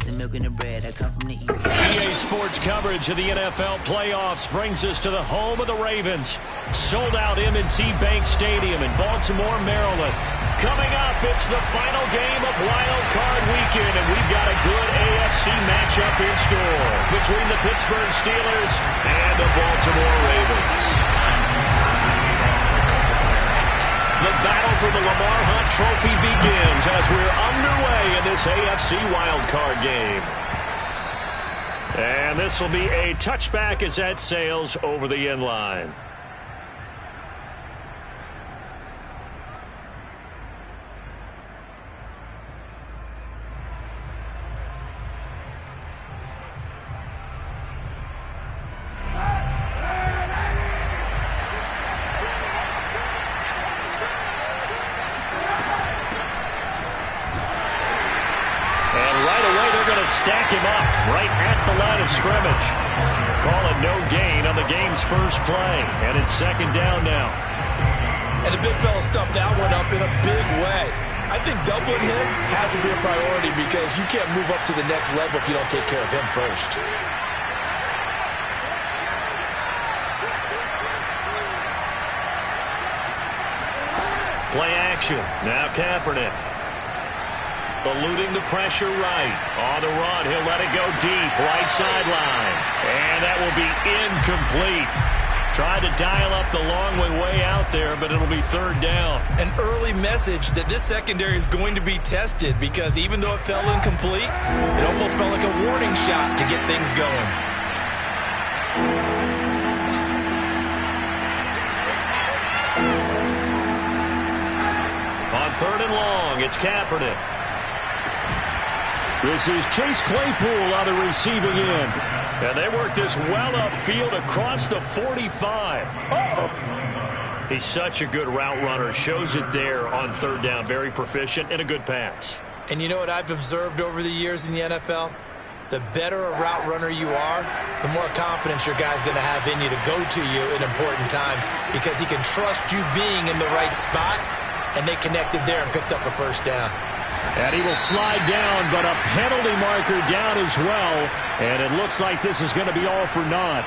breakfast and milk and the bread. I come from the east. EA Sports coverage of the NFL playoffs brings us to the home of the Ravens. Sold out M&T Bank Stadium in Baltimore, Maryland. Coming up, it's the final game of Wild Card Weekend, and we've got a good AFC matchup in store between the Pittsburgh Steelers and the Baltimore Ravens. The battle for the Lamar Hunt Trophy begins as we're underway in this AFC Wild Card game. And this will be a touchback as that sails over the end line. Stack him up right at the line of scrimmage. Call it no gain on the game's first play. And it's second down now. And the big fella stuffed that one up in a big way. I think doubling him has to be a priority because you can't move up to the next level if you don't take care of him first. Play action. Now Kaepernick. Eluding the pressure right. On the run, he'll let it go deep. Right sideline. And that will be incomplete. Tried to dial up the long way out there, but it'll be third down. An early message that this secondary is going to be tested because even though it fell incomplete, it almost felt like a warning shot to get things going. On third and long, it's Kaepernick. This is Chase Claypool on the receiving end. And they work this well upfield across the 45. Uh-oh. He's such a good route runner. Shows it there on third down. Very proficient and a good pass. And you know what I've observed over the years in the NFL? The better a route runner you are, the more confidence your guy's going to have in you to go to you in important times because he can trust you being in the right spot, and they connected there and picked up a first down. And he will slide down, but a penalty marker down as well. And it looks like this is going to be all for naught.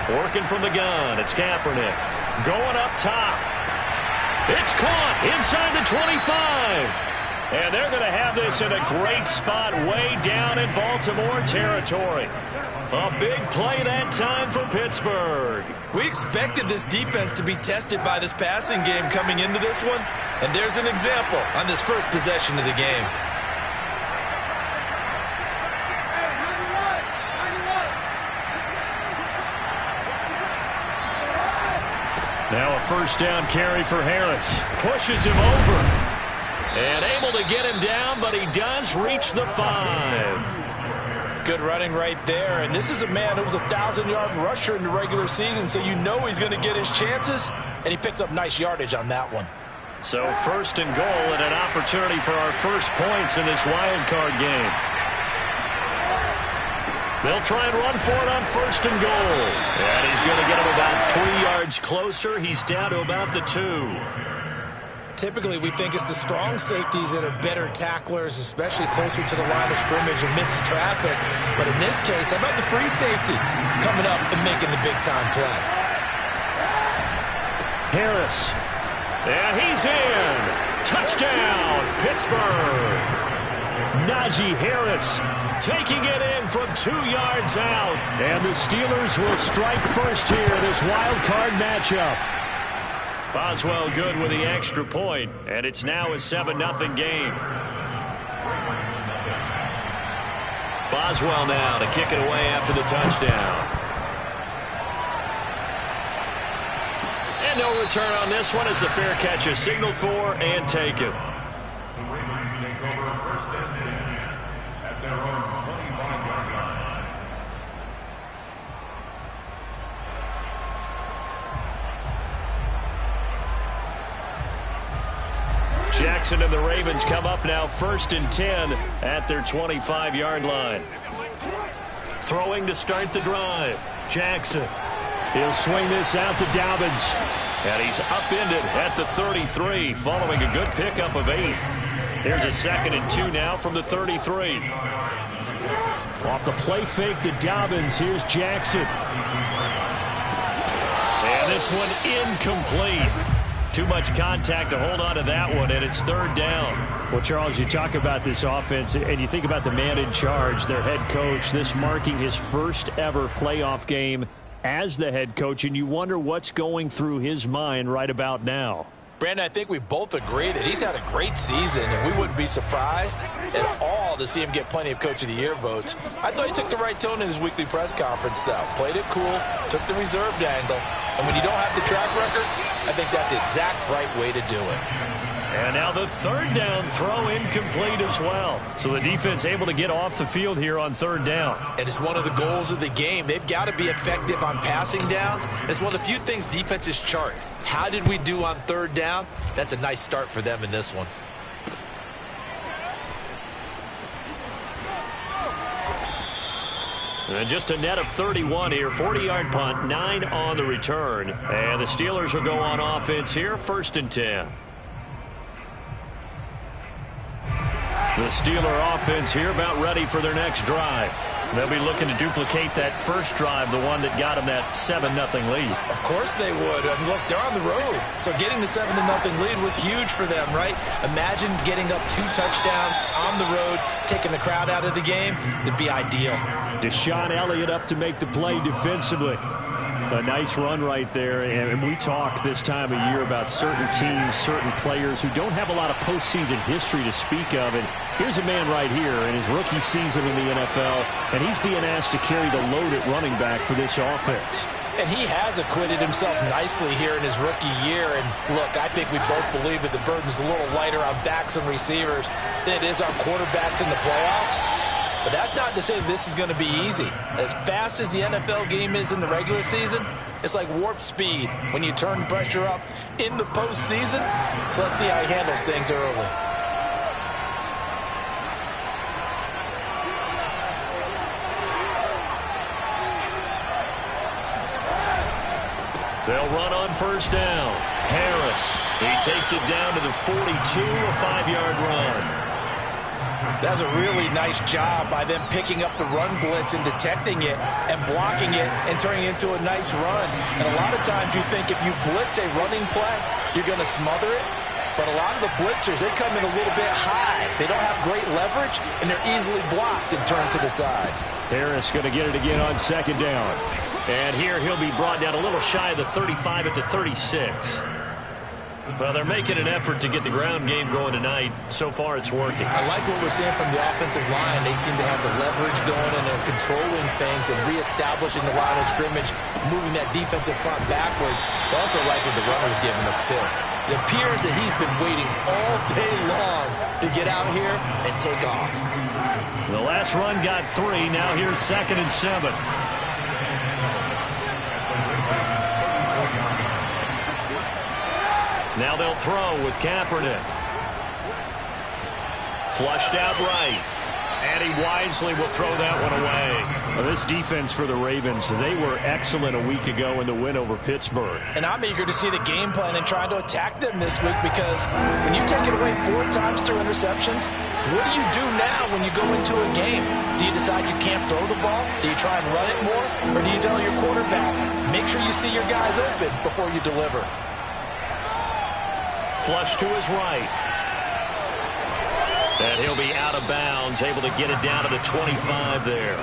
Working from the gun, it's Kaepernick. Going up top. It's caught inside the 25. And they're going to have this in a great spot way down in Baltimore territory. A big play that time for Pittsburgh. We expected this defense to be tested by this passing game coming into this one. And there's an example on this first possession of the game. Now a first down carry for Harris. Pushes him over. And able to get him down, but he does reach the 5. Good running right there. And this is a man who was a 1,000-yard rusher in the regular season, so you know he's going to get his chances. And he picks up nice yardage on that one. So first and goal and an opportunity for our first points in this wild card game. They'll try and run for it on first and goal. And he's going to get him about 3 yards closer. He's down to about the 2. Typically, we think it's the strong safeties that are better tacklers, especially closer to the line of scrimmage amidst traffic. But in this case, how about the free safety coming up and making the big-time play? Harris. And he's in. Touchdown, Pittsburgh. Najee Harris taking it in from 2 yards out. And the Steelers will strike first here, this wild card matchup. Boswell good with the extra point, and it's now a 7-0 game. Boswell now to kick it away after the touchdown. And no return on this one as the fair catch is signaled for and taken. The Ravens take over first and 10 at their own 25-yard line. Jackson and the Ravens come up now 1st and 10 at their 25-yard line. Throwing to start the drive. Jackson. He'll swing this out to Dobbins. And he's upended at the 33 following a good pickup of 8. Here's a 2nd and 2 now from the 33. Off the play fake to Dobbins. Here's Jackson. And this one incomplete. Too much contact to hold on to that one, and it's 3rd down. Well, Charles, you talk about this offense, and you think about the man in charge, their head coach, this marking his first ever playoff game as the head coach, and you wonder what's going through his mind right about now. Brandon, I think we both agree that he's had a great season, and we wouldn't be surprised at all to see him get plenty of Coach of the Year votes. I thought he took the right tone in his weekly press conference, though. Played it cool, took the reserved angle, and when you don't have the track record, I think that's the exact right way to do it. And now the 3rd down throw incomplete as well. So the defense able to get off the field here on 3rd down. And it's one of the goals of the game. They've got to be effective on passing downs. It's one of the few things defenses chart. How did we do on 3rd down? That's a nice start for them in this one. And just a net of 31 here. 40-yard punt, 9 on the return. And the Steelers will go on offense here, 1st and 10. The Steeler offense here about ready for their next drive. They'll be looking to duplicate that first drive, the one that got them that 7-0 lead. Of course they would. And look, they're on the road. So getting the 7-0 lead was huge for them, right? Imagine getting up 2 touchdowns on the road, taking the crowd out of the game. It'd be ideal. Deshaun Elliott up to make the play defensively. A nice run right there, and we talk this time of year about certain teams, certain players who don't have a lot of postseason history to speak of, and here's a man right here in his rookie season in the NFL, and he's being asked to carry the load at running back for this offense. And he has acquitted himself nicely here in his rookie year, and look, I think we both believe that the burden's a little lighter on backs and receivers than it is on quarterbacks in the playoffs. But that's not to say this is going to be easy. As fast as the NFL game is in the regular season, it's like warp speed when you turn pressure up in the postseason. So let's see how he handles things early. They'll run on 1st down. Harris, he takes it down to the 42, a 5-yard run. That's a really nice job by them picking up the run blitz and detecting it and blocking it and turning it into a nice run. And a lot of times you think if you blitz a running play, you're going to smother it. But a lot of the blitzers, they come in a little bit high. They don't have great leverage, and they're easily blocked and turned to the side. Harris going to get it again on 2nd down. And here he'll be brought down a little shy of the 35 at the 36. Well, they're making an effort to get the ground game going tonight. So far, it's working. I like what we're seeing from the offensive line. They seem to have the leverage going and they're controlling things and reestablishing the line of scrimmage, moving that defensive front backwards. I also like what the runner's giving us, too. It appears that he's been waiting all day long to get out here and take off. The last run got 3. Now here's 2nd and 7. Now they'll throw with Kaepernick. Flushed out right. And he wisely will throw that one away. Well, this defense for the Ravens, they were excellent a week ago in the win over Pittsburgh. And I'm eager to see the game plan and trying to attack them this week because when you take it away 4 times through interceptions, what do you do now when you go into a game? Do you decide you can't throw the ball? Do you try and run it more? Or do you tell your quarterback, make sure you see your guys open before you deliver? Flush to his right. And he'll be out of bounds, able to get it down to the 25 there.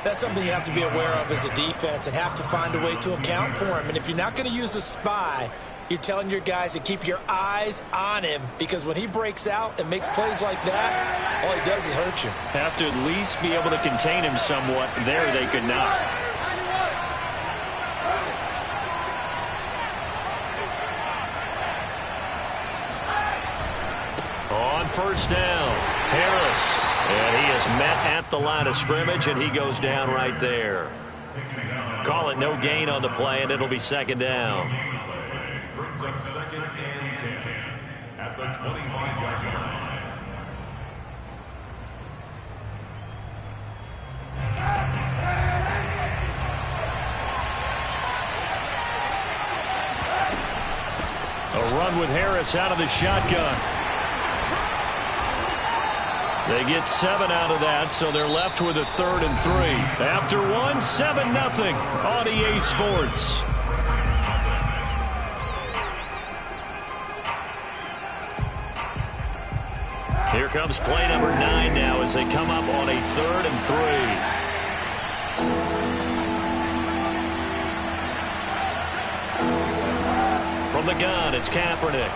That's something you have to be aware of as a defense and have to find a way to account for him. And if you're not going to use a spy, you're telling your guys to keep your eyes on him because when he breaks out and makes plays like that, all he does is hurt you. Have to at least be able to contain him somewhat. There they could not. On 1st down, Harris. And he is met at the line of scrimmage, and he goes down right there. Call it no gain on the play, and it'll be 2nd down. Brings up 2nd and 10. at the 25-yard line. A run with Harris out of the shotgun. They get 7 out of that, so they're left with a 3rd and 3. After one, 7-0 on EA Sports. Here comes play number 9 now as they come up on a 3rd and 3. From the gun, it's Kaepernick.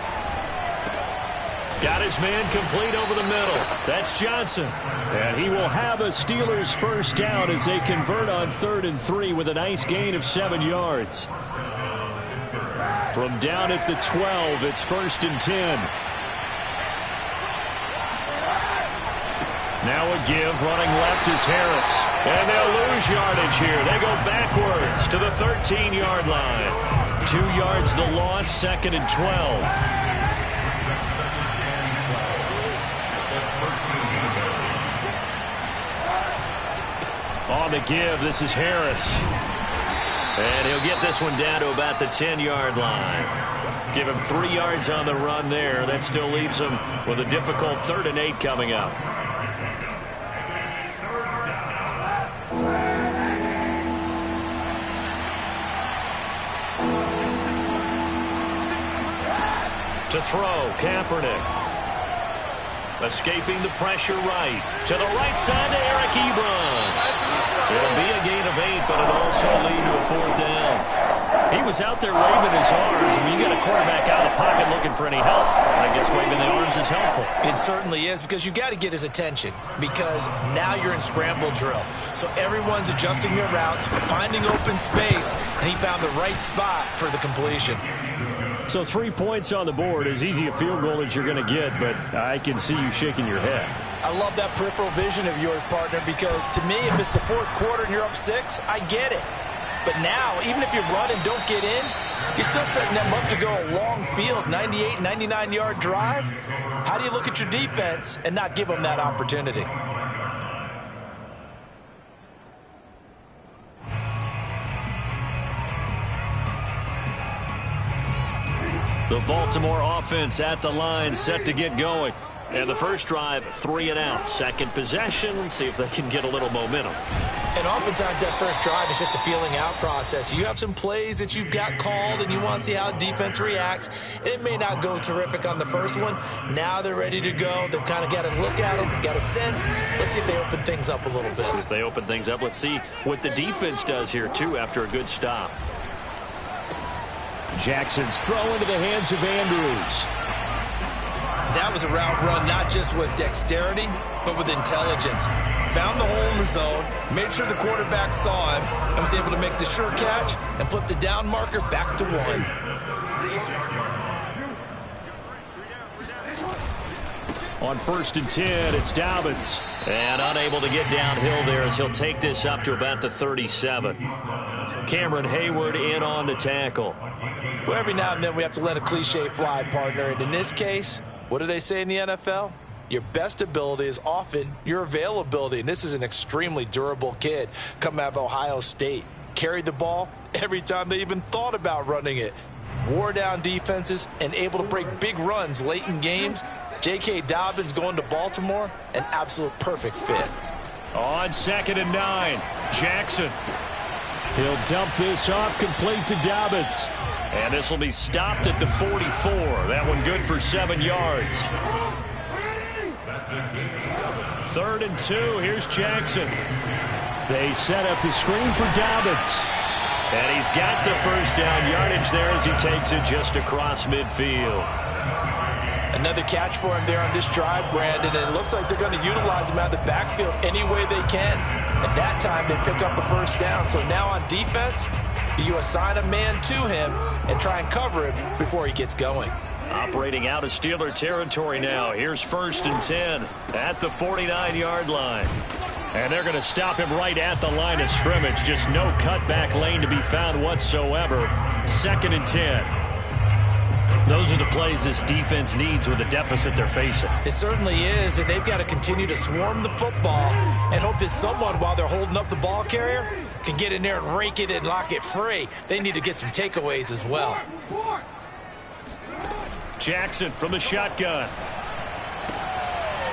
Got his man complete over the middle. That's Johnson. And he will have a Steelers first down as they convert on 3rd and 3 with a nice gain of 7 yards. From down at the 12, it's 1st and 10. Now a give, running left is Harris. And they'll lose yardage here. They go backwards to the 13-yard line. 2 yards the loss, 2nd and 12. On the give, this is Harris. And he'll get this one down to about the 10-yard line. Give him 3 yards on the run there. That still leaves him with a difficult 3rd and 8 coming up. To throw, Kaepernick. Escaping the pressure right. To the right side to Eric Ebron. It'll be a gain of 8, but it'll also lead to a 4th down. He was out there waving his arms. I mean, you got a quarterback out of the pocket looking for any help. I guess waving the arms is helpful. It certainly is, because you got to get his attention, because now you're in scramble drill. So everyone's adjusting their routes, finding open space, and he found the right spot for the completion. So 3 points on the board, as easy a field goal as you're going to get, but I can see you shaking your head. I love that peripheral vision of yours, partner, because to me, if it's the 4th quarter and you're up 6, I get it. But now, even if you run and don't get in, you're still setting them up to go a long field, 98, 99-yard drive. How do you look at your defense and not give them that opportunity? The Baltimore offense at the line, set to get going. And the first drive, 3 and out. Second possession, see if they can get a little momentum. And oftentimes that first drive is just a feeling out process. You have some plays that you've got called and you want to see how defense reacts. It may not go terrific on the first one. Now they're ready to go. They've kind of got to look at them, got a sense. Let's see if they open things up a little bit. If they open things up, let's see what the defense does here, too, after a good stop. Jackson's throw into the hands of Andrews. That was a route run not just with dexterity, but with intelligence. Found the hole in the zone, made sure the quarterback saw him, and was able to make the sure catch and flip the down marker back to 1. On 1st and 10, it's Dobbins. And unable to get downhill there as he'll take this up to about the 37. Cameron Hayward in on the tackle. Well, every now and then we have to let a cliche fly, partner. And in this case, what do they say in the NFL? Your best ability is often your availability. And this is an extremely durable kid coming out of Ohio State. Carried the ball every time they even thought about running it. Wore down defenses and able to break big runs late in games. J.K. Dobbins going to Baltimore, an absolute perfect fit. On 2nd and 9, Jackson. He'll dump this off complete to Dobbins. And this will be stopped at the 44. That one good for 7 yards. 3rd and 2. Here's Jackson. They set up the screen for Dobbins. And he's got the first down yardage there as he takes it just across midfield. Another catch for him there on this drive, Brandon, and it looks like they're going to utilize him out of the backfield any way they can. At that time, they pick up a first down. So now on defense, do you assign a man to him and try and cover him before he gets going? Operating out of Steeler territory now. Here's 1st and 10 at the 49-yard line. And they're going to stop him right at the line of scrimmage. Just no cutback lane to be found whatsoever. 2nd and 10. Those are the plays this defense needs with the deficit they're facing. It certainly is, and they've got to continue to swarm the football and hope that someone, while they're holding up the ball carrier, can get in there and rake it and lock it free. They need to get some takeaways as well. Jackson from the shotgun.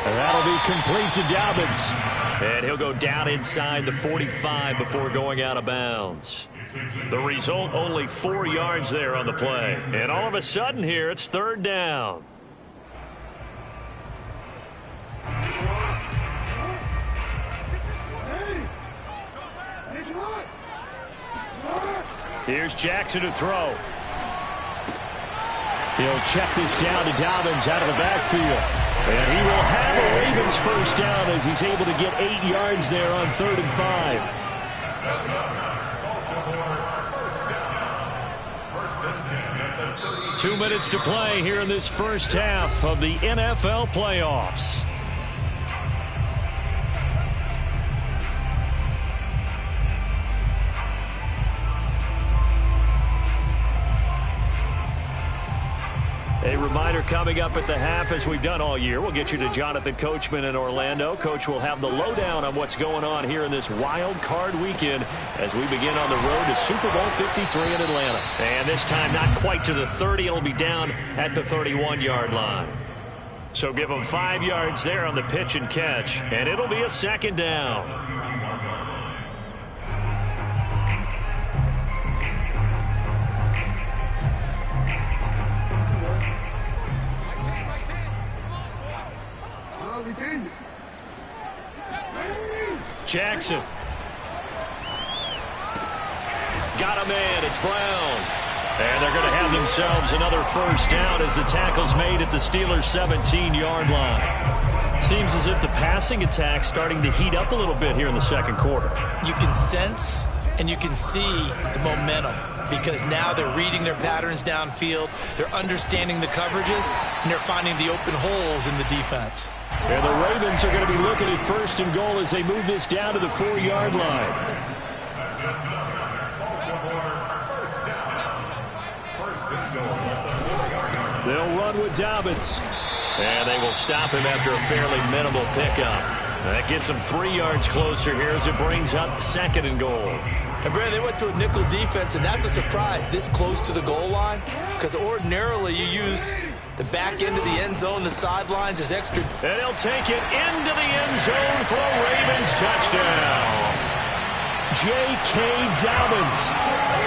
And that'll be complete to Dobbins. And he'll go down inside the 45 before going out of bounds. The result, only 4 yards there on the play. And all of a sudden here, it's 3rd down. Here's Jackson to throw. He'll check this down to Dobbins out of the backfield. And he will have a Ravens first down as he's able to get 8 yards there on 3rd and 5. 2 minutes to play here in this first half of the NFL playoffs. A reminder coming up at the half, as we've done all year, we'll get you to Jonathan Coachman in Orlando. Coach will have the lowdown on what's going on here in this wild card weekend as we begin on the road to Super Bowl 53 in Atlanta. And this time not quite to the 30. It'll be down at the 31-yard line. So give them 5 yards there on the pitch and catch, and it'll be a 2nd down. Jackson. Got a man. It's Brown. And they're going to have themselves another first down as the tackle's made at the Steelers' 17-yard line. Seems as if the passing attack's starting to heat up a little bit here in the 2nd quarter. You can sense and you can see the momentum because now they're reading their patterns downfield, they're understanding the coverages, and they're finding the open holes in the defense. And the Ravens are going to be looking at 1st and goal as they move this down to the 4-yard line. They'll run with Dobbins. And they will stop him after a fairly minimal pickup. That gets them 3 yards closer here as it brings up 2nd and goal. And Brad, they went to a nickel defense, and that's a surprise this close to the goal line because ordinarily you use the back end of the end zone, the sidelines is extra. And he'll take it into the end zone for a Ravens touchdown. J.K. Dobbins.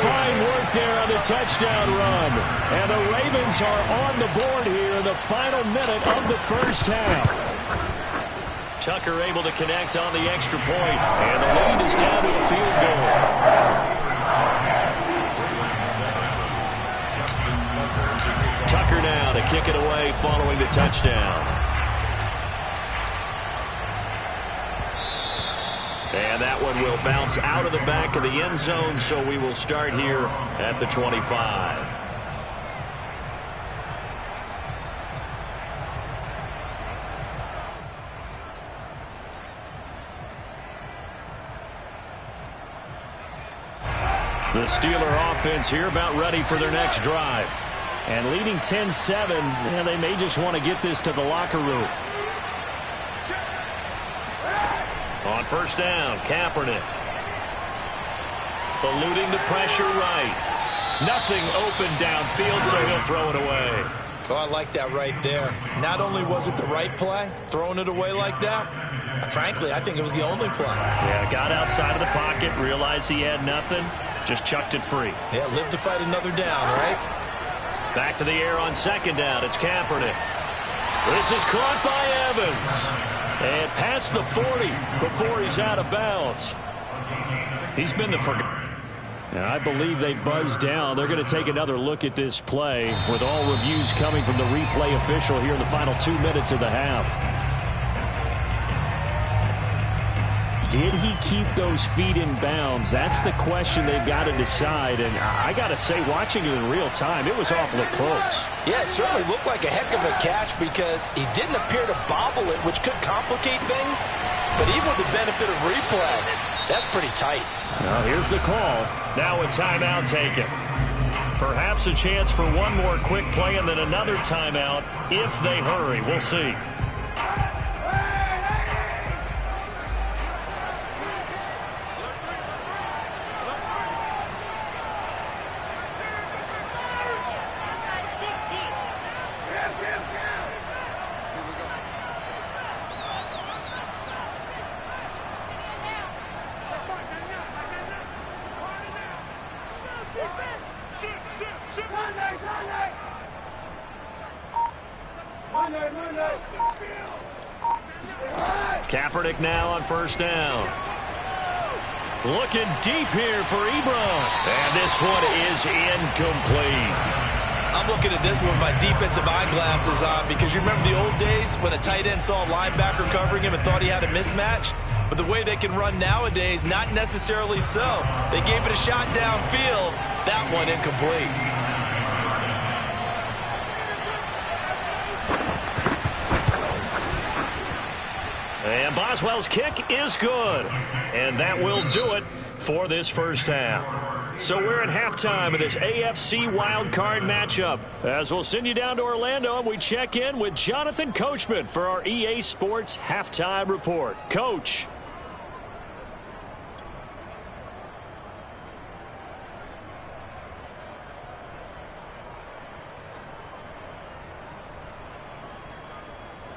Fine work there on the touchdown run. And the Ravens are on the board here in the final minute of the first half. Tucker able to connect on the extra point. And the lead is down to a field goal. Tucker now to kick it away following the touchdown. And that one will bounce out of the back of the end zone, so we will start here at the 25. The Steeler offense here about ready for their next drive. And leading 10-7, they may just want to get this to the locker room. On first down, Kaepernick. Eluding the pressure right. Nothing open downfield, so he'll throw it away. Oh, I like that right there. Not only was it the right play, throwing it away like that, frankly, I think it was the only play. Yeah, got outside of the pocket, realized he had nothing, just chucked it free. Yeah, live to fight another down, right? Back to the air on 2nd down. It's Kaepernick. This is caught by Evans. And past the 40 before he's out of bounds. He's been the forgotten. And I believe they buzzed down. They're going to take another look at this play with all reviews coming from the replay official here in the final 2 minutes of the half. Did he keep those feet in bounds? That's the question they've got to decide. And I got to say, watching it in real time, it was awfully close. Yeah, it certainly looked like a heck of a catch because he didn't appear to bobble it, which could complicate things. But even with the benefit of replay, that's pretty tight. Well, here's the call. Now a timeout taken. Perhaps a chance for one more quick play and then another timeout if they hurry. We'll see. Kaepernick now on first down. Looking deep here for Ebron. And this one is incomplete. I'm looking at this one with my defensive eyeglasses on because you remember the old days when a tight end saw a linebacker covering him and thought he had a mismatch? But the way they can run nowadays, not necessarily so. They gave it a shot downfield. That one incomplete. And Boswell's kick is good. And that will do it for this first half. So we're at halftime of this AFC wildcard matchup. As we'll send you down to Orlando and we check in with Jonathan Coachman for our EA Sports Halftime Report. Coach.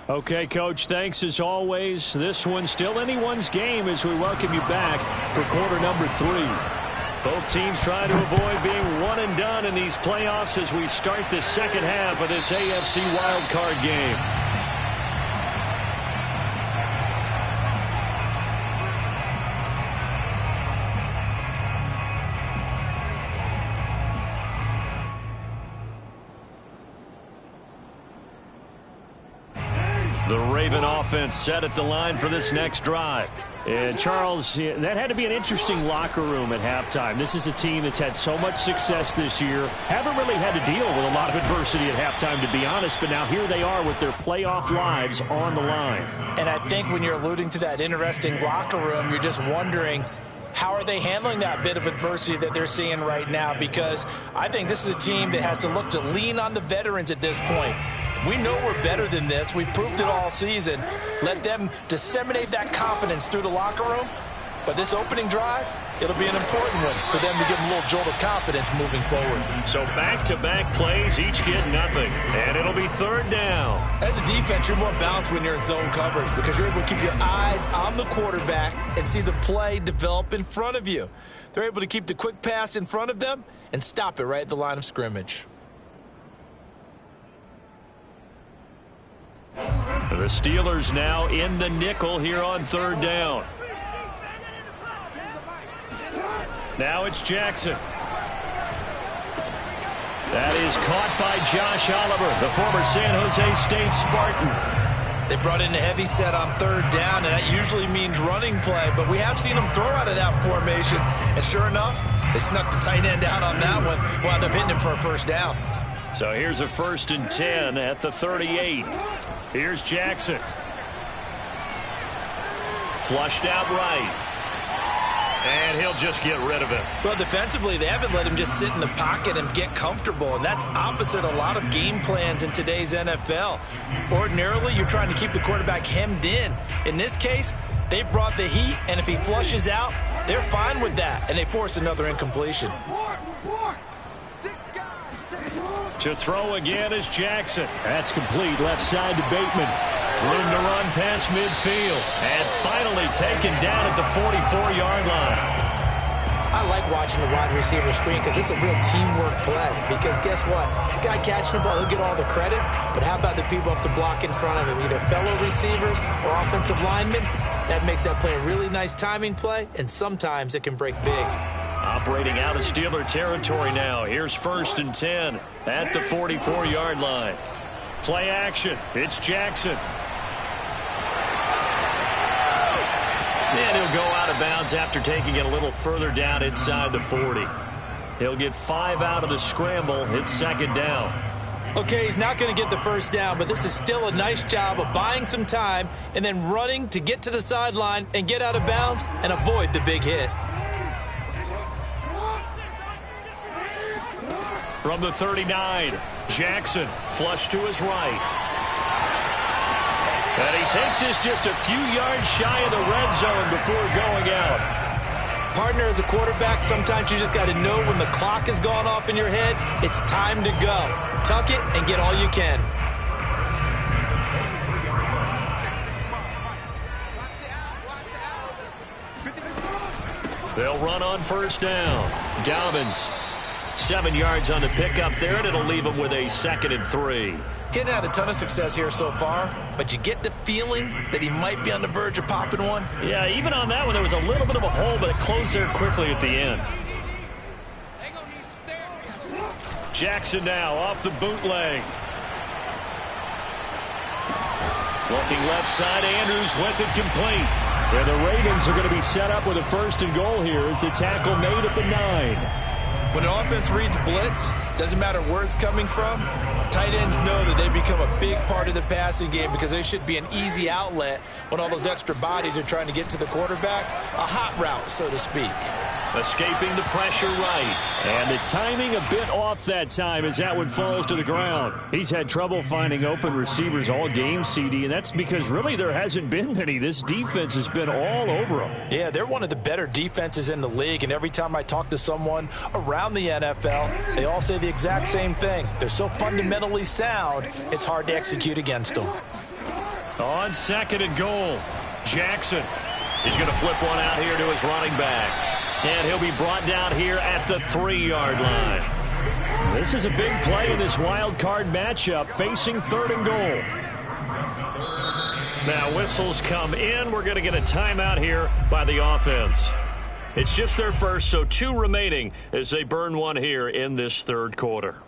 Okay, Coach, thanks as always. This one's still anyone's game as we welcome you back for quarter number 3. Both teams trying to avoid being one and done in these playoffs as we start the second half of this AFC wildcard game. The Raven offense set at the line for this next drive. And Charles, that had to be an interesting locker room at halftime. This is a team that's had so much success this year. Haven't really had to deal with a lot of adversity at halftime, to be honest. But now here they are with their playoff lives on the line. And I think when you're alluding to that interesting locker room, you're just wondering, how are they handling that bit of adversity that they're seeing right now? Because I think this is a team that has to look to lean on the veterans at this point. We know we're better than this. We've proved it all season. Let them disseminate that confidence through the locker room. But this opening drive, it'll be an important one for them to give them a little jolt of confidence moving forward. So back-to-back plays, each get nothing. And it'll be third down. As a defense, you're more balanced when you're in zone coverage because you're able to keep your eyes on the quarterback and see the play develop in front of you. They're able to keep the quick pass in front of them and stop it right at the line of scrimmage. The Steelers now in the nickel here on third down. Now it's Jackson. That is caught by Josh Oliver, the former San Jose State Spartan. They brought in a heavy set on third down, and that usually means running play, but we have seen them throw out of that formation, and sure enough, they snuck the tight end out on that one, wound up hitting him for a first down. So here's a 1st and 10 at the 38. Here's Jackson. Flushed out right. And he'll just get rid of it. Well, defensively, they haven't let him just sit in the pocket and get comfortable, and that's opposite a lot of game plans in today's NFL. Ordinarily, you're trying to keep the quarterback hemmed in. In this case, they brought the heat, and if he flushes out, they're fine with that, and they force another incompletion. To throw again is Jackson. That's complete left side to Bateman. Room to run past midfield. And finally taken down at the 44-yard line. I like watching the wide receiver screen because it's a real teamwork play. Because guess what? The guy catching the ball, he'll get all the credit. But how about the people up to block in front of him? Either fellow receivers or offensive linemen. That makes that play a really nice timing play. And sometimes it can break big. Operating out of Steeler territory now. Here's 1st and 10 at the 44-yard line. Play action. It's Jackson. And he'll go out of bounds after taking it a little further down inside the 40. He'll get 5 out of the scramble. It's 2nd down. Okay, he's not going to get the first down, but this is still a nice job of buying some time and then running to get to the sideline and get out of bounds and avoid the big hit. From the 39, Jackson flush to his right. And he takes this just a few yards shy of the red zone before going out. Partner, as a quarterback, sometimes you just got to know when the clock has gone off in your head, it's time to go. Tuck it and get all you can. They'll run on first down. Dobbins, 7 yards on the pickup there, and it'll leave him with a 2nd and 3. Getting had a ton of success here so far, but you get the feeling that he might be on the verge of popping one. Yeah, even on that one, there was a little bit of a hole, but it closed there quickly at the end. Jackson now off the bootleg. Looking left side, Andrews with it complete. And the Ravens are going to be set up with a 1st and goal here as the tackle made at the 9. When an offense reads blitz, doesn't matter where it's coming from, tight ends know that they become a big part of the passing game because they should be an easy outlet when all those extra bodies are trying to get to the quarterback. A hot route, so to speak. Escaping the pressure right. And the timing a bit off that time as that one falls to the ground. He's had trouble finding open receivers all game, CD, and that's because really there hasn't been many. This defense has been all over them. Yeah, they're one of the better defenses in the league, and every time I talk to someone around the NFL, they all say the exact same thing. They're so fundamentally sound, it's hard to execute against them. On 2nd and goal, Jackson is going to flip one out here to his running back. And he'll be brought down here at the 3-yard line. This is a big play in this wild card matchup, facing 3rd and goal. Now whistles come in. We're going to get a timeout here by the offense. It's just their first, so 2 remaining as they burn one here in this 3rd quarter.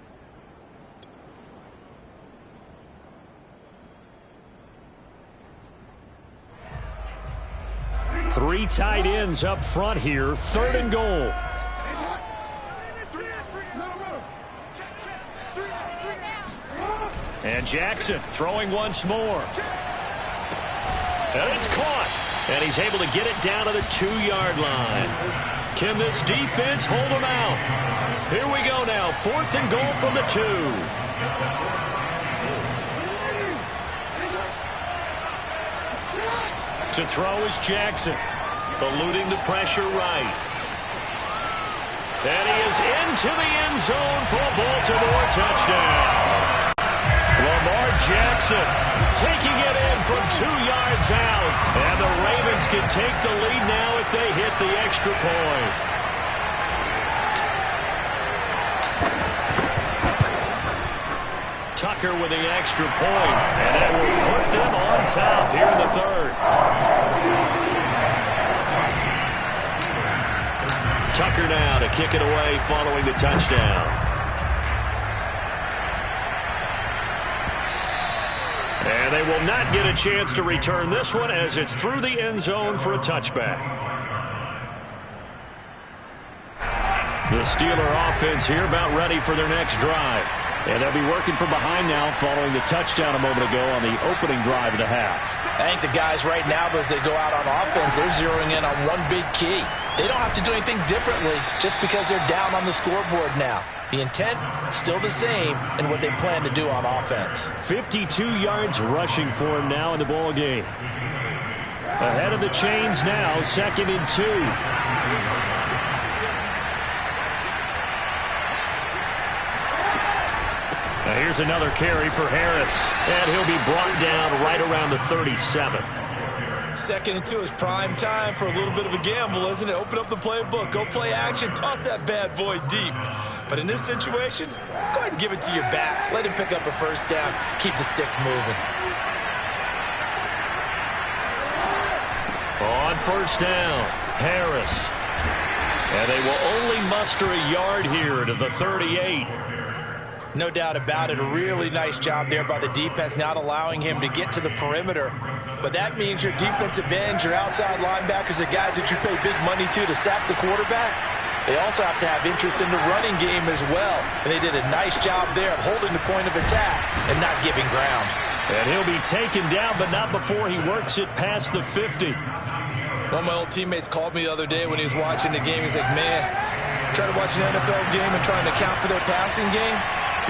Three tight ends up front here, 3rd and goal. And Jackson throwing once more. And it's caught. And he's able to get it down to the 2-yard line. Can this defense hold him out? Here we go now, 4th and goal from the 2. To throw is Jackson, eluding the pressure right. And he is into the end zone for a Baltimore touchdown. Lamar Jackson taking it in from 2 yards out. And the Ravens can take the lead now if they hit the extra point. Tucker with the extra point, and that will put them on top here in the 3rd. Tucker now to kick it away following the touchdown. And they will not get a chance to return this one as it's through the end zone for a touchback. The Steeler offense here about ready for their next drive. And they'll be working from behind now following the touchdown a moment ago on the opening drive of the half. I think the guys right now, as they go out on offense, they're zeroing in on one big key. They don't have to do anything differently just because they're down on the scoreboard now. The intent, still the same in what they plan to do on offense. 52 yards rushing for him now in the ball game. Ahead of the chains now, 2nd and 2. Now here's another carry for Harris, and he'll be brought down right around the 37. 2nd and 2 is prime time for a little bit of a gamble, isn't it? Open up the playbook, go play action, toss that bad boy deep. But in this situation, go ahead and give it to your back. Let him pick up a 1st down, keep the sticks moving. On 1st down, Harris. And they will only muster a yard here to the 38. No doubt about it. A really nice job there by the defense, not allowing him to get to the perimeter. But that means your defensive ends, your outside linebackers, the guys that you pay big money to sack the quarterback, they also have to have interest in the running game as well. And they did a nice job there of holding the point of attack and not giving ground. And he'll be taken down, but not before he works it past the 50. One of my old teammates called me the other day when he was watching the game. He's like, man, Trying to watch an NFL game and trying to account for their passing game?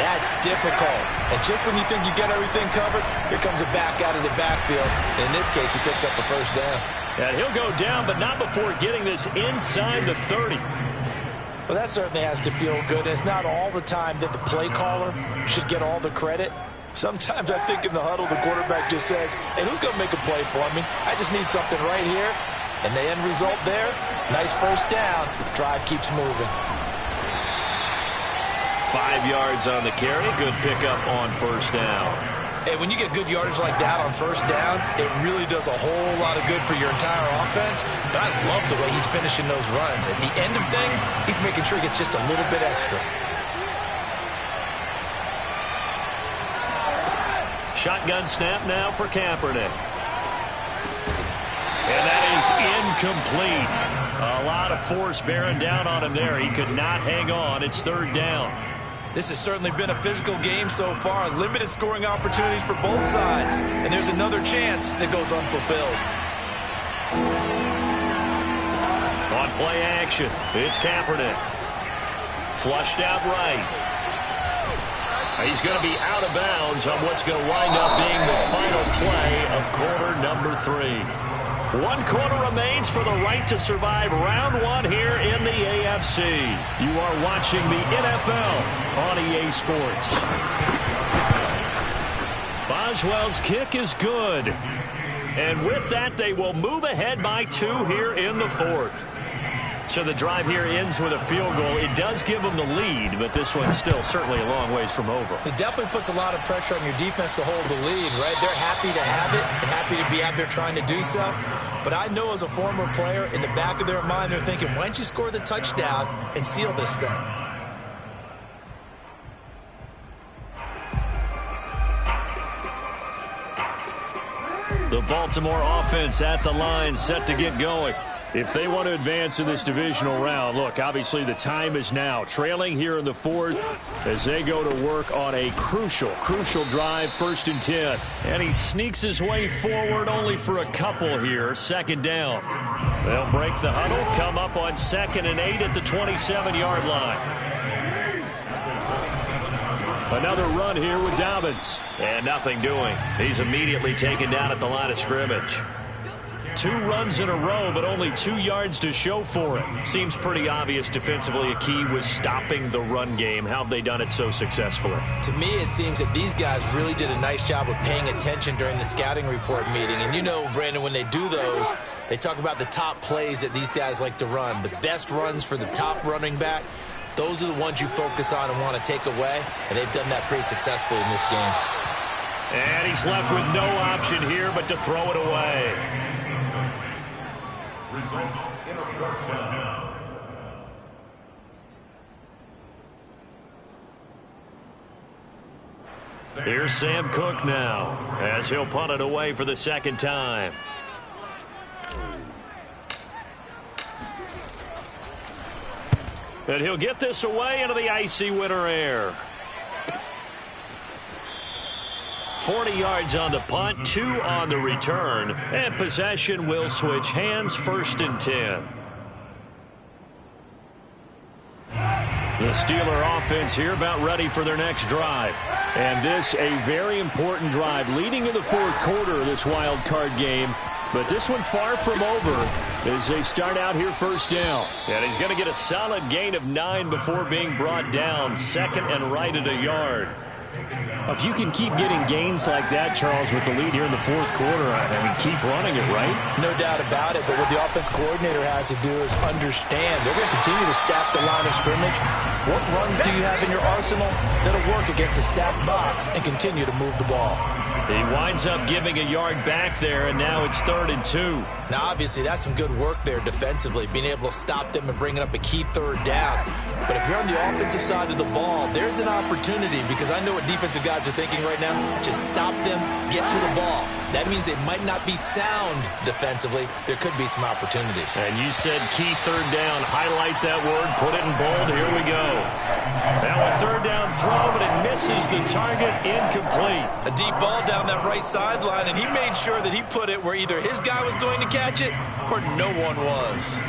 That's difficult. And just when you think you get everything covered, here comes a back out of the backfield. And in this case, he picks up a first down. And he'll go down, but not before getting this inside the 30. Well, that certainly has to feel good. And it's not all the time that the play caller should get all the credit. Sometimes I think in the huddle, the quarterback just says, hey, who's going to make a play for me? I just need something right here. And the end result there, nice first down. Drive keeps moving. 5 yards on the carry. Good pickup on first down. Hey, when you get good yardage like that on first down, it really does a whole lot of good for your entire offense. But I love the way he's finishing those runs. At the end of things, he's making sure he gets just a little bit extra. Shotgun snap now for Kaepernick. And that is incomplete. A lot of force bearing down on him there. He could not hang on. It's third down. This has certainly been a physical game so far. Limited scoring opportunities for both sides. And there's another chance that goes unfulfilled. On play action, it's Kaepernick. Flushed out right. He's going to be out of bounds on what's going to wind up being the final play of quarter number 3. 1 quarter remains for the right to survive round 1 here in the AFC. You are watching the NFL on EA Sports. Boswell's kick is good. And with that, they will move ahead by 2 here in the 4th. So the drive here ends with a field goal. It does give them the lead, but this one's still certainly a long ways from over. It definitely puts a lot of pressure on your defense to hold the lead, right? They're happy to have it and happy to be out there trying to do so. But I know as a former player, in the back of their mind, they're thinking, why don't you score the touchdown and seal this thing? The Baltimore offense at the line, set to get going. If they want to advance in this divisional round, look, obviously the time is now. Trailing here in the 4th as they go to work on a crucial drive, 1st and 10. And he sneaks his way forward only for a couple here. 2nd down. They'll break the huddle, come up on 2nd and 8 at the 27-yard line. Another run here with Dobbins. And nothing doing. He's immediately taken down at the line of scrimmage. 2 runs in a row, but only 2 yards to show for it. Seems pretty obvious defensively a key was stopping the run game. How have they done it so successfully? To me, it seems that these guys really did a nice job of paying attention during the scouting report meeting. And you know, Brandon, when they do those, they talk about the top plays that these guys like to run. The best runs for the top running back. Those are the ones you focus on and want to take away. And they've done that pretty successfully in this game. And he's left with no option here but to throw it away. Results in a 4th down. Here's Sam Cook now as he'll punt it away for the 2nd time. And he'll get this away into the icy winter air. 40 yards on the punt, 2 on the return, and possession will switch hands, 1st and 10. The Steeler offense here about ready for their next drive. And this a very important drive leading in the 4th quarter of this wild card game. But this one far from over as they start out here 1st down. And he's going to get a solid gain of 9 before being brought down, 2nd and right at a yard. If you can keep getting gains like that, Charles, with the lead here in the 4th quarter, I mean, keep running it, right? No doubt about it, but what the offense coordinator has to do is understand they're going to continue to stack the line of scrimmage. What runs do you have in your arsenal that'll work against a stacked box and continue to move the ball? He winds up giving a yard back there, and now it's 3rd and 2. Now, obviously, that's some good work there defensively, being able to stop them and bringing up a key 3rd down. But if you're on the offensive side of the ball, there's an opportunity, because I know what defensive guys are thinking right now. Just stop them, get to the ball. That means they might not be sound defensively. There could be some opportunities. And you said key 3rd down. Highlight that word. Put it in bold. Here we go. Now a 3rd down throw, but it misses the target. Incomplete. A deep ball down that right sideline, and he made sure that he put it where either his guy was going to catch it or no one was.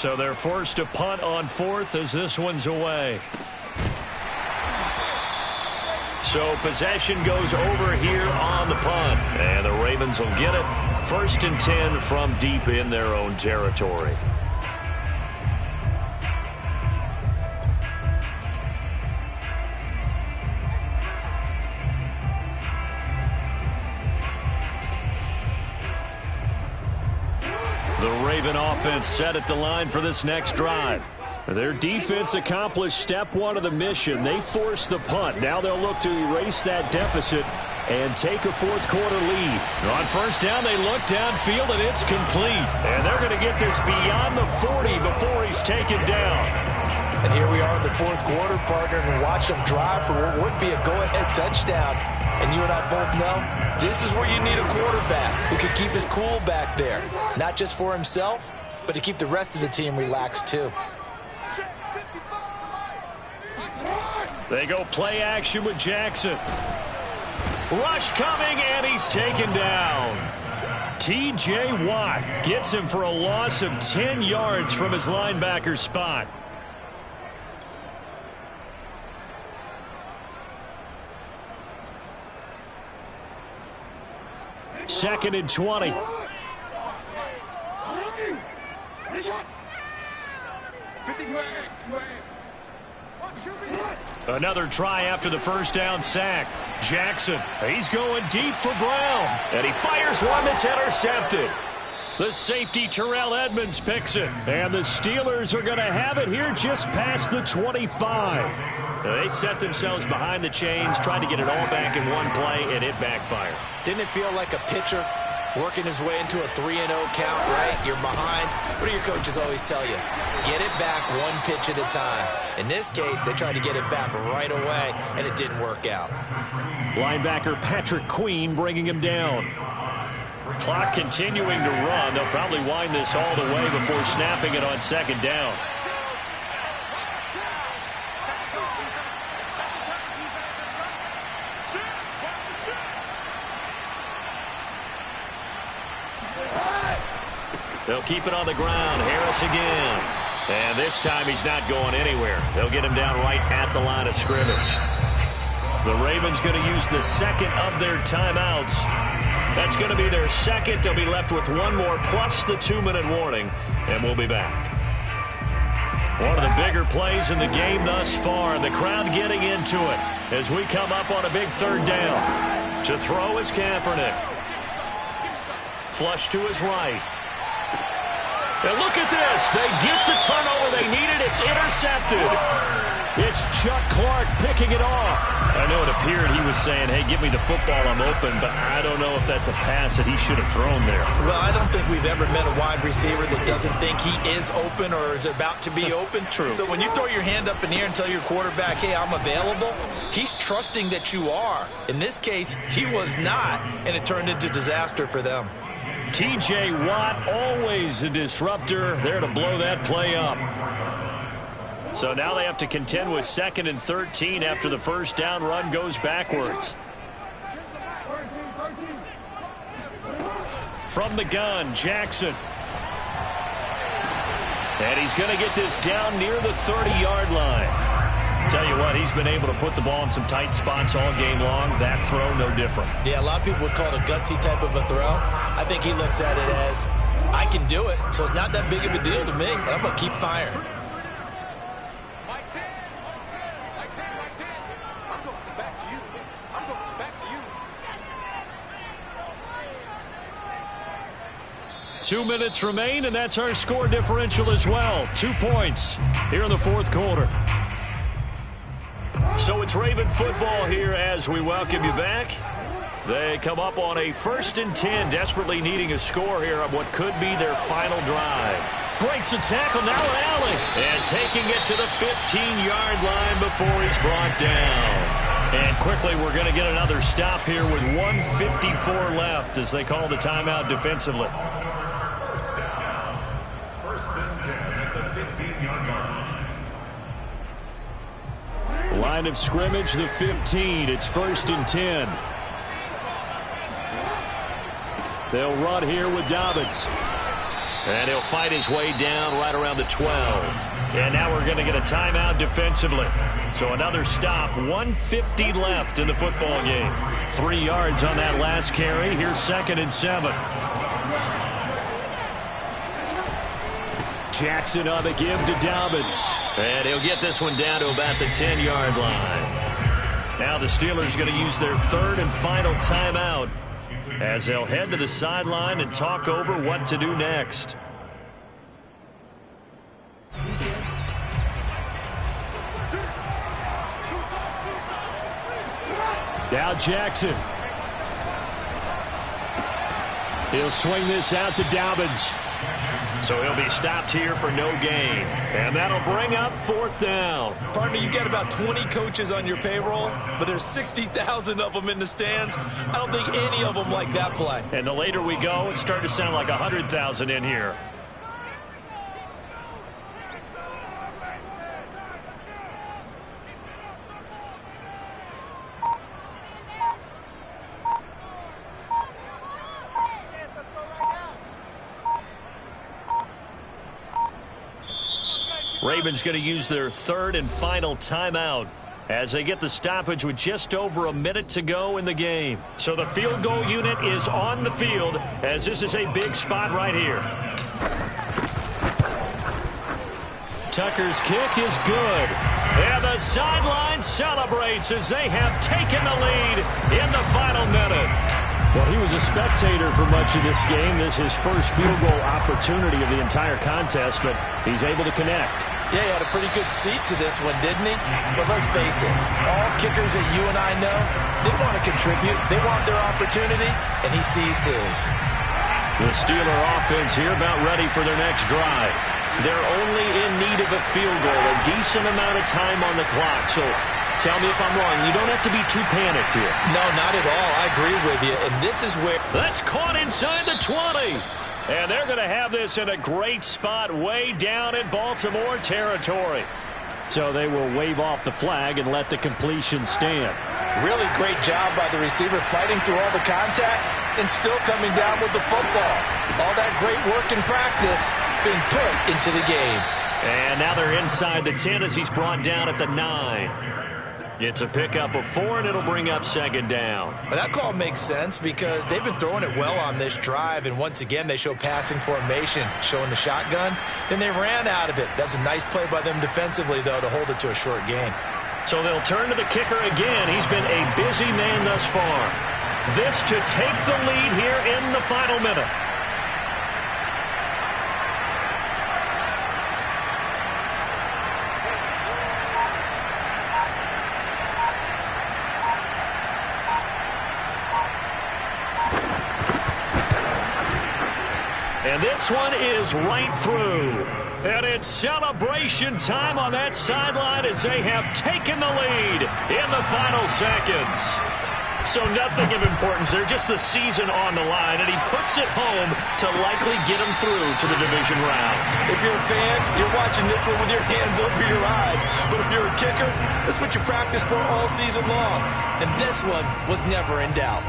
So they're forced to punt on fourth as this one's away. So possession goes over here on the punt. And the Ravens will get it. 1st and 10 from deep in their own territory. The Raven offense set at the line for this next drive. Their defense accomplished step one of the mission. They forced the punt. Now they'll look to erase that deficit and take a fourth-quarter lead. On first down, they look downfield, and it's complete. And they're going to get this beyond the 40 before he's taken down. And here we are in the fourth quarter, partner, and watch them drive for what would be a go-ahead touchdown. And you and I both know this is where you need a quarterback who can keep his cool back there. Not just for himself, but to keep the rest of the team relaxed too. They go play action with Jackson. Rush coming, and he's taken down. T.J. Watt gets him for a loss of 10 yards from his linebacker spot. Second and 20. Another try after the first down sack. Jackson, he's going deep for Brown. And he fires one that's intercepted. The safety, Terrell Edmonds, picks it. And the Steelers are going to have it here just past the 25. They set themselves behind the chains, tried to get it all back in one play, and it backfired. Didn't it feel like a pitcher working his way into a 3-0 count, right? You're behind. What do your coaches always tell you? Get it back one pitch at a time. In this case, they tried to get it back right away, and it didn't work out. Linebacker Patrick Queen bringing him down. Clock continuing to run. They'll probably wind this all the way before snapping it on second down. They'll keep it on the ground. Harris again. And this time he's not going anywhere. They'll get him down right at the line of scrimmage. The Ravens going to use the second of their timeouts. That's going to be their second. They'll be left with one more plus the 2-minute warning. And we'll be back. One of the bigger plays in the game thus far. The crowd getting into it as we come up on a big third down. To throw is Kaepernick. Flush to his right. And look at this. They get the turnover they needed. It's intercepted. It's Chuck Clark picking it off. I know it appeared he was saying, hey, give me the football, I'm open, but I don't know if that's a pass that he should have thrown there. Well, I don't think we've ever met a wide receiver that doesn't think he is open or is about to be open. True. So when you throw your hand up in the air and tell your quarterback, hey, I'm available, he's trusting that you are. In this case, he was not, and it turned into disaster for them. T.J. Watt, always a disruptor, there to blow that play up. So now they have to contend with 2nd and 13 after the first down run goes backwards. From the gun, Jackson. And he's going to get this down near the 30-yard line. Tell you what, he's been able to put the ball in some tight spots all game long. That throw, no different. Yeah, a lot of people would call it a gutsy type of a throw. I think he looks at it as, I can do it, so it's not that big of a deal to me, and I'm going to keep firing. Mike 10. I'm going back to you. 2 minutes remain, and that's our score differential as well. 2 points here in the fourth quarter. So it's Raven football here as we welcome you back. They come up on a 1st and 10, desperately needing a score here on what could be their final drive. Breaks the tackle, now Allen. And taking it to the 15-yard line before he's brought down. And quickly we're going to get another stop here with 1:54 left as they call the timeout defensively. First down. 1st and 10 at the 15-yard line. Line of scrimmage, the 15. It's 1st and 10. They'll run here with Dobbins. And he'll fight his way down right around the 12. And now we're going to get a timeout defensively. So another stop, 1:50 left in the football game. 3 yards on that last carry. Here's 2nd and 7. Jackson on the give to Dobbins. And he'll get this one down to about the 10-yard line. Now the Steelers going to use their 3rd and final timeout as they'll head to the sideline and talk over what to do next. Now Jackson. He'll swing this out to Dobbins. So he'll be stopped here for no gain. And that'll bring up 4th down. Partner, you got about 20 coaches on your payroll, but there's 60,000 of them in the stands. I don't think any of them like that play. And the later we go, it's starting to sound like 100,000 in here. Ravens going to use their 3rd and final timeout as they get the stoppage with just over a minute to go in the game. So the field goal unit is on the field as this is a big spot right here. Tucker's kick is good. And the sideline celebrates as they have taken the lead in the final minute. Well, he was a spectator for much of this game. This is his first field goal opportunity of the entire contest, but he's able to connect. Yeah, he had a pretty good seat to this one, didn't he? But let's face it, all kickers that you and I know, they want to contribute. They want their opportunity, and he seized his. The Steeler offense here about ready for their next drive. They're only in need of a field goal, a decent amount of time on the clock. So tell me if I'm wrong. You don't have to be too panicked here. No, not at all. I agree with you. And this is where... That's caught inside the 20. And they're going to have this in a great spot way down in Baltimore territory. So they will wave off the flag and let the completion stand. Really great job by the receiver fighting through all the contact and still coming down with the football. All that great work in practice being put into the game. And now they're inside the 10 as he's brought down at the 9. It's a pickup of 4, and it'll bring up 2nd down. Well, that call makes sense because they've been throwing it well on this drive, and once again they show passing formation, showing the shotgun. Then they ran out of it. That's a nice play by them defensively, though, to hold it to a short gain. So they'll turn to the kicker again. He's been a busy man thus far. This to take the lead here in the final minute. And this one is right through. And it's celebration time on that sideline as they have taken the lead in the final seconds. So nothing of importance there, just the season on the line. And he puts it home to likely get him through to the division round. If you're a fan, you're watching this one with your hands over your eyes. But if you're a kicker, that's what you practice for all season long. And this one was never in doubt.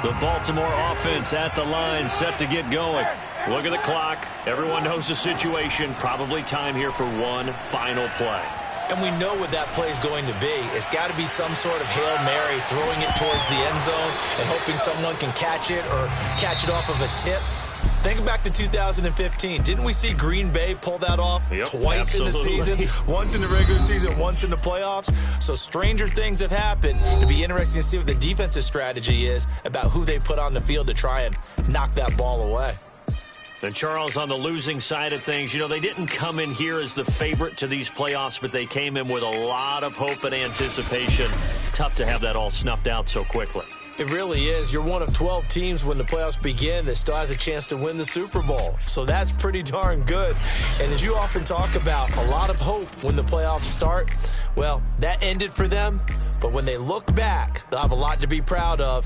The Baltimore offense at the line, set to get going. Look at the clock. Everyone knows the situation. Probably time here for one final play. And we know what that play is going to be. It's got to be some sort of Hail Mary, throwing it towards the end zone and hoping someone can catch it or catch it off of a tip. Think back to 2015. Didn't we see Green Bay pull that off twice in the season? Once in the regular season, once in the playoffs. So stranger things have happened. It'll be interesting to see what the defensive strategy is about who they put on the field to try and knock that ball away. And Charles, on the losing side of things, you know, they didn't come in here as the favorite to these playoffs, but they came in with a lot of hope and anticipation. Tough to have that all snuffed out so quickly. It really is. You're one of 12 teams when the playoffs begin that still has a chance to win the Super Bowl. So that's pretty darn good. And as you often talk about, a lot of hope when the playoffs start. Well, that ended for them. But when they look back, they'll have a lot to be proud of.